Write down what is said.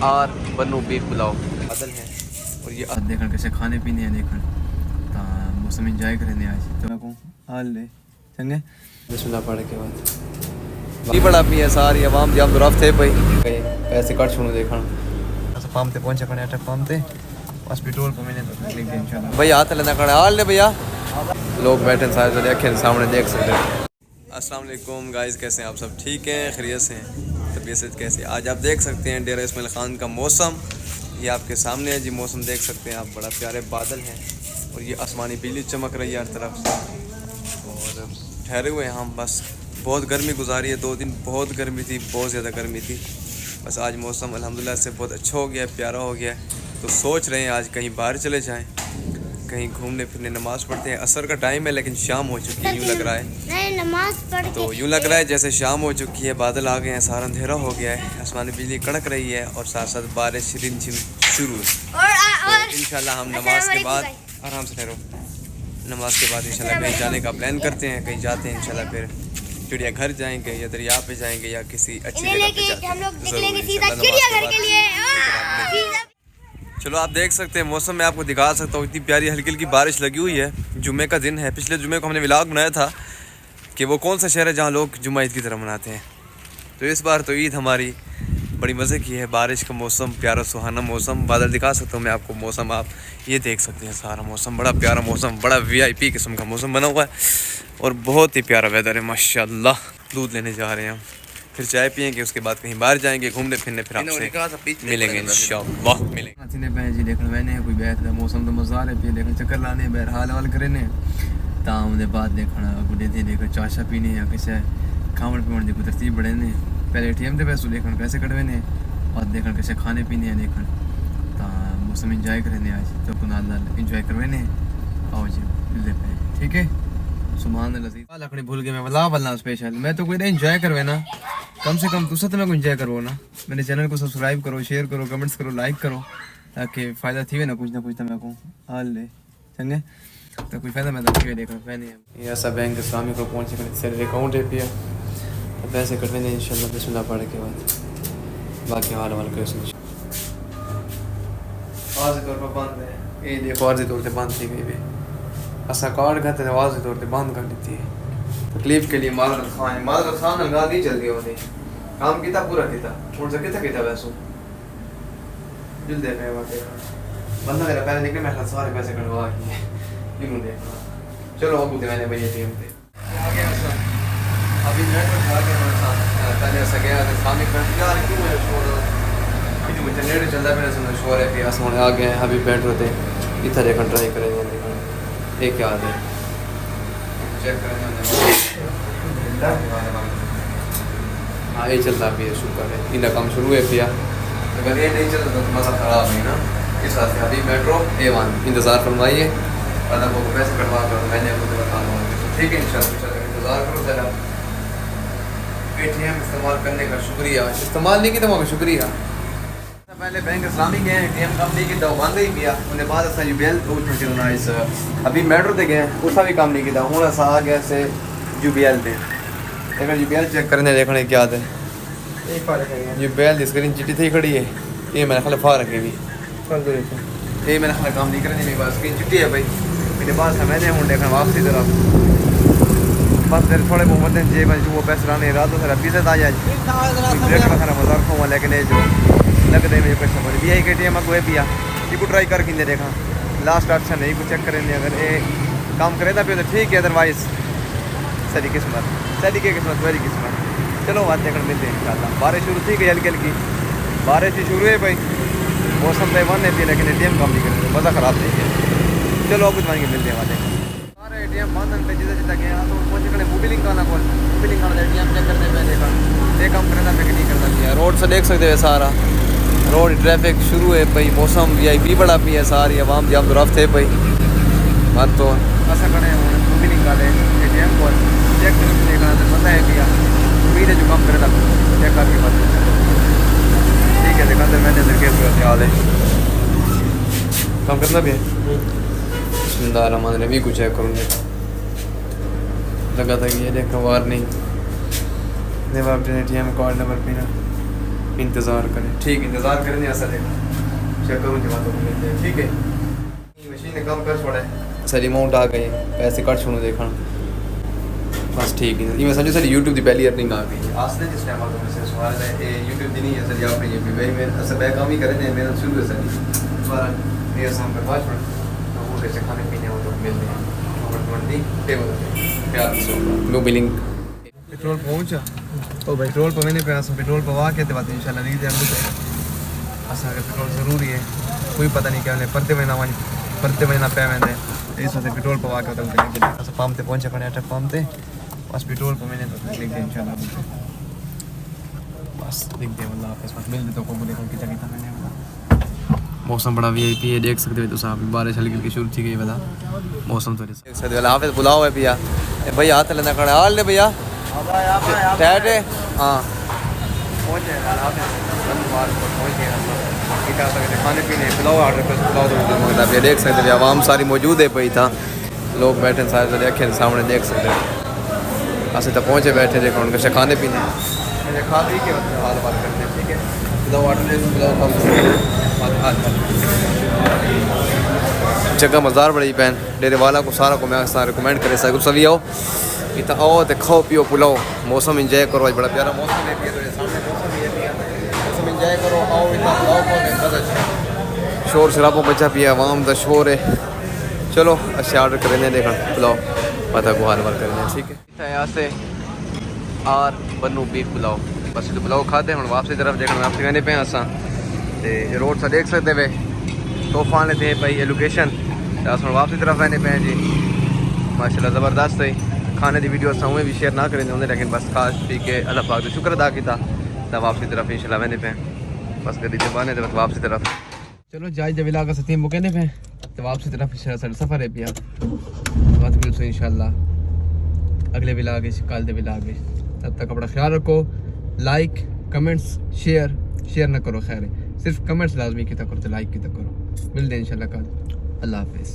और बनू बीफ पुलाव बादल है। और ये देखन कैसे खाने पीने हैं देखन मौसम इंजॉय करेंगे आज तो हाल ले चंगे बिस्मिल्लाह पढ़ के बाद ये बड़ा भी है सारी आवाम जब तो रफ थे भाई पैसे कट सुनो देखन अच्छा पंप पे पहुंचे कने अटक पंप पे बस पेट्रोल पे मैंने तो क्लिक इंशाल्लाह भाई हाथ लेना कड़े हाल ले भैया लोग बैठे सारे तो देखें सामने देख सकते हैं। अस्सलाम वालेकुम गाइस, कैसे हैं आप सब? ठीक हैं, खैरियत से हैं? तबीयत से कैसे? आज आप देख सकते हैं डेरा इस्माइल ख़ान का मौसम ये आपके सामने है जी। मौसम देख सकते हैं आप, बड़ा प्यारे बादल हैं और ये आसमानी बिजली चमक रही है हर तरफ से। और ठहरे हुए हैं हम, बस बहुत गर्मी गुजारी है, 2 दिन बहुत गर्मी थी, बहुत ज़्यादा गर्मी थी। बस आज मौसम अल्हम्दुलिल्लाह से बहुत अच्छा हो गया है, प्यारा हो गया है। तो सोच रहे हैं आज कहीं बाहर चले जाएँ, कहीं घूमने फिरने। नमाज़ पढ़ते हैं, असर का टाइम है लेकिन शाम हो चुकी है, यूँ लग रहा है नमाज पढ़ तो यूँ लग रहा है जैसे शाम हो चुकी है, बादल आ गए हैं, सारा अंधेरा हो गया है, आसमान में बिजली कड़क रही है और साथ साथ बारिश रिमझिम शुरू है। तो इंशाल्लाह हम नमाज के बाद आराम से ठहरो, नमाज के बाद इंशाल्लाह कहीं जाने का प्लान करते हैं, कहीं जाते हैं इंशाल्लाह। फिर चिड़ियाघर जाएंगे या दरिया पे जाएंगे या किसी अच्छी जगह पे जाएंगे। चलो आप देख सकते हैं मौसम, मैं आपको दिखा सकता हूँ, इतनी प्यारी हल्की हल्की बारिश लगी हुई है। जुम्मे का दिन है, पिछले जुम्मे को हमने व्लॉग बनाया था कि वो कौन सा शहर है जहाँ लोग जुम्मा ईद की तरह मनाते हैं। तो इस बार तो ईद हमारी बड़ी मज़े की है। बारिश का मौसम, प्यारा सुहाना मौसम, बादल दिखा सकता हूँ मैं आपको। मौसम आप ये देख सकते हैं, सारा मौसम बड़ा प्यारा मौसम, बड़ा VIP किस्म का मौसम बना हुआ है और बहुत ही प्यारा वेदर है माशाल्लाह। दूध लेने जा रहे हैं हम, फिर चाय पियेंगे, उसके बाद कहीं बाहर जाएंगे घूमने फिरने, फिर आपसे मिलेंगे इंशाल्लाह मिलेंगे जी। देखने मैंने कोई बैठ रहा मौसम तो मजा आ रहा है, देखने चक्कर लाने बैर हाल वाल करे ने ताम दे बाद देखना गुडे थे देखो चाशा पीने या किसी खावन पीवन की तरतीब बड़े ने। पहले ATM से पैसों देखन पैसे कटवे ने और देखन कैसे खाने पीने हैं देखन मौसम इंजॉय करें आज तो कुनाल इंजॉय करवे ने। आओ जी मिलते पे, ठीक है। सुभान अल्लाह लकड़ी भूल गए मैं वला वल्ला स्पेशल मैं तो कोई इंजॉय करवे ना, कम से कम तुसा तो मैं को इंजॉय करो ना। मेरे चैनल को सब्सक्राइब करो, शेयर करो, कमेंट्स करो, लाइक करो ताकि फ़ायदा थी ना कुछ तो मैं को हाल ले चंगे तो कोई फ़ायदा मैं तो देखो मैंने ये ऐसा बैंक इस्लामी को पहुँचे सैलरी अकाउंट है पिया तो पैसे कटने दें इंशाल्लाह बिस्मिल्लाह पढ़ के बाद बाकी हाल वाल कर आवाज़ तौर पर बंद है ये देखो, आर्जी तौर पर बंद थी गई असा कार्ड खाते थे आवाज़ तौर पर बंद कर देती है। तकलीफ के लिए मादर खान अलगा नहीं चलती होती काम किया पूरा किया उड़ से किया वैसो जुल दे पे वाके बंदा मेरा पहले निकले मैं सारे पैसे कटवा किए इन्होंने देखा। चलो अब मैंने भाई ATM पे आ गया सर, अभी नेटवर्क आ गया मेरे साथ पहले ऐसा गया था सामने कर यार क्यों मेरे शोर जो मुझे नेट चलता है मेरे सुन शोर है कि आसमान आ गए हैं। अभी बैठ रहे थे इधर देखा ट्राई करेंगे देखा एक याद है चेक करेंगे हाँ ये चलता भी है, शुक्र है इनका काम शुरू है पिया। अगर ये नहीं चलता तो मसा ख़राब है ना। इस वास्ते अभी मेट्रो A1 इंतज़ार फरमाइए और आपको पैसे कटवा कर मैंने आपको बता रहा हूँ, ठीक है इंशाल्लाह इंतज़ार करो ज़रा। ATM इस्तेमाल करने का शुक्रिया, इस्तेमाल नहीं किया तो शुक्रिया। पहले बैंक इस्लामी गए ATM काम नहीं किया बंद ही किया उन्हें बाद असा UBL पूछना इस अभी मेट्रो से गए उसका भी काम नहीं किया हूँ असा आ गया से UBL पे अगर UBL चेक करने देखने क्या है UBL की स्क्रीन चिट्टी थी खड़ी है ये मैंने ख्याल फार रखे भी ये मैंने ख्याल काम नहीं करने मेरे पास स्क्रीन चिट्टी है भाई मेरे पास है। मैंने हूँ देखना वापसी तरफ बस फिर थोड़े मोहम्मद जेब जो वो पैसे लाने रात को सर अभी से आ जाए सारा मजाक हुआ लेकिन ये जो लगते मुझे कुछ समझ भी है कि ATM को पिया ये को ट्राई करके देखा लास्ट ऑप्शन है को चेक करें अगर ये काम करे तो ठीक है, अदरवाइज सही किस्मत मेरी किस्मत। चलो बात देखकर मिलते हैं इंशाल्लाह। बारिश शुरू थी गई हल्की हल्की बारिश ही शुरू है भाई, मौसम तो वन है लेकिन ATM काम नहीं करेंगे मज़ा ख़राब नहीं है। चलो कुछ मांगे मिलते हैं बातें सारे ATM बंद पे जिदा गया तो पहुँचे मोबिलिंग का ना मोबिलिंग का ATM चेक करते मैं देखा ये काम करना मैं नहीं करना चाहिए। रोड से देख सकते हैं सारा रोड ट्रैफिक शुरू है भाई, मौसम VIP बड़ा भी है, सारी आवाम जब रफ थे भाई बात तो ऐसा करें मोबिलिंग का ATM को चेक करके देखा तो पता है भैया उम्मीद है जो काम करे चेक करके बात ठीक है। देखा मैंने अंदर याद है काम करना भी है बिस्मिल्लाह भी कुछ चेक करूँगे लगा था कि ये देखा वार नहीं ATM कार्ड नंबर पीना इंतज़ार करें। ठीक, इंतज़ार करें ऐसा देखो चेक करूँ जमा तो मिलते हैं। ठीक है, मशीन ने काम कर छोड़ा है, सारी अमाउंट आ गई, पैसे कट छोड़ो देखा बस। ठीक है, ये समझो सर यूट्यूब की पहली अर्निंग आ गई। आज ने जिस टाइम आ तो से सवाल है यूट्यूब की नहीं है सर, आपने ये भी भाई मैं असल मैं काम ही करे थे, मेहनत शुरू है सर सवाल ये शाम का पाँच मिनट तो वो कैसे खाने पीने हो तो मिलते हैं मंडी टेबल प्यार से नो बिलिंग। पेट्रोल पहुंचा ओ भाई पेट्रोल पर मैंने पैसा पेट्रोल पवा के बात इंशाल्लाह नहीं दे असा के पेट्रोल ज़रूरी है, कोई पता नहीं क्या ने परते महीना पे मैंने इस वजह पेट्रोल पवा के उतर के असा पंप पे पहुंचा खड़े अटक पंप पे बस पेट्रोल पर मैंने तो लिख दिया इंशाल्लाह बस लिख दिया वल्लाह हाफिज़ बस मिल दे तो को बोले कितना कितना मैंने मौसम बड़ा वीआईपी है, देख सकते हो तो साहब बारिश हल्की हल्की शुरू थी गई वाला मौसम तो देख सकते हो। हाफिज़ बुलाओ है भैया भाई हाथ लेना खड़ा हाल ले भैया टैट है हाँ पहुँचे खाने पीने पुलाव ऑर्डर कर पुलाव तो देख सकते हो आवाम सारी मौजूद है पई था लोग बैठे सारे देखे सामने देख सकते हो असं तो पहुँचे बैठे देखो उनके खाने पीने खा पी के हाल बात करते हैं। ठीक है पुलाव ऑर्डर पुलाव जगह मज़दार बड़ी पैन डेरे वाला को सारा को मैं रिकमेंड करे सको सभी आओ इतना आओ तो खाओ पियो पुलाओ मौसम इंजॉय करो, बड़ा प्यारा मौसम है मौसम इंजॉय करो आओ इतना पुलाओ खाओ शोर शराबों बचा पिया आवाम का शोर है। चलो अच्छे ऑर्डर करेंगे देखा पुलाओ पता को हाल बार करेंगे। ठीक है यहाँ से आर बनू बीफ पुलाओ बस तो पुलाओ खाते हैं हम वापसी तरफ देखना वापसी कहने पे असा तो रोड सा देख सकते वे तूफान लेते हैं भाई ये लोकेशन हम वापसी तरफ रहने पे हैं जी माशाल्लाह ज़बरदस्त है। खाने की वीडियो असा भी शेयर ना करें होंगे लेकिन बस खास पी के अल्लाह पाक का शुक्र अदा किया तो वापसी तरफ इंशाल्लाह रहने पे बस गड्डी से बने तो वापसी तरफ चलो जाए जब इलाका सतीम मुकने पे तो वापसी तरफ सफ़र है पिया बात बिल्कुल इंशाल्लाह अगले विलाग कल दे विलाग तब तक अपना ख्याल रखो। लाइक कमेंट्स शेयर ना करो, खैर सिर्फ कमेंट्स लाजमी किया करो तो लाइक किया करो। मिलते हैं इंशाल्लाह कल। अल्लाह हाफिज़।